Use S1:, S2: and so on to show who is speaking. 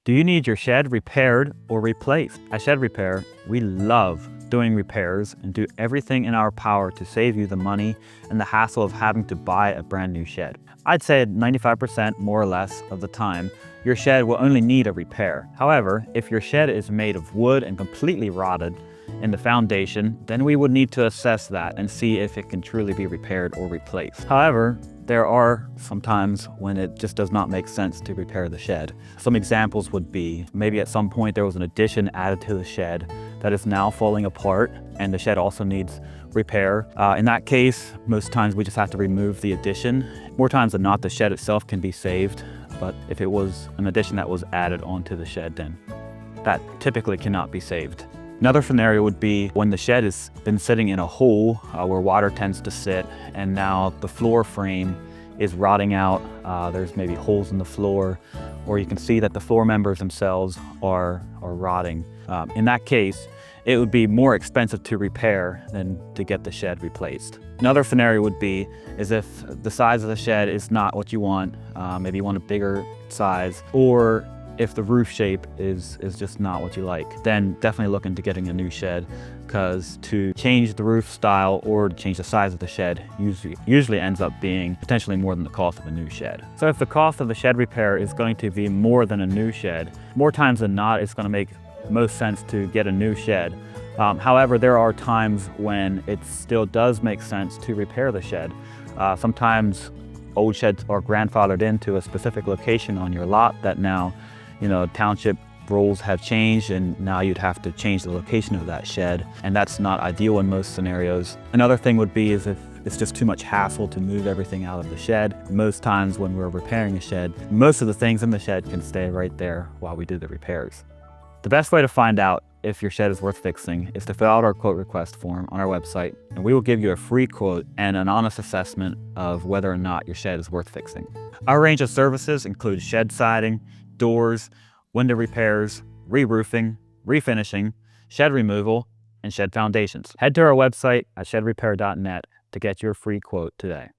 S1: Do you need your shed repaired or replaced? At Shed Repair, we love doing repairs and do everything in our power to save you the money and the hassle of having to buy a brand new shed. I'd say 95% more or less of the time, your shed will only need a repair. However, if your shed is made of wood and completely rotted in the foundation, then we would need to assess that and see if it can truly be repaired or replaced. However, there are some times when it just does not make sense to repair the shed. Some examples would be maybe at some point there was an addition added to the shed that is now falling apart and the shed also needs repair. In that case, most times we just have to remove the addition. More times than not, the shed itself can be saved, but if it was an addition that was added onto the shed, then that typically cannot be saved. Another scenario would be when the shed has been sitting in a hole where water tends to sit, and now the floor frame is rotting out. There's maybe holes in the floor, or you can see that the floor members themselves are rotting. In that case, it would be more expensive to repair than to get the shed replaced. Another scenario would be is if the size of the shed is not what you want, maybe you want a bigger size, or if the roof shape is just not what you like, then definitely look into getting a new shed, because to change the roof style or to change the size of the shed usually ends up being potentially more than the cost of a new shed. So if the cost of the shed repair is going to be more than a new shed, more times than not, it's going to make most sense to get a new shed. However, there are times when it still does make sense to repair the shed. Sometimes old sheds are grandfathered into a specific location on your lot that now, township rules have changed, and now you'd have to change the location of that shed, and that's not ideal in most scenarios. Another thing would be is if it's just too much hassle to move everything out of the shed. Most times when we're repairing a shed, most of the things in the shed can stay right there while we do the repairs. The best way to find out if your shed is worth fixing is to fill out our quote request form on our website, and we will give you a free quote and an honest assessment of whether or not your shed is worth fixing. Our range of services include shed siding, doors, window repairs, re-roofing, refinishing, shed removal, and shed foundations. Head to our website at shedrepair.net to get your free quote today.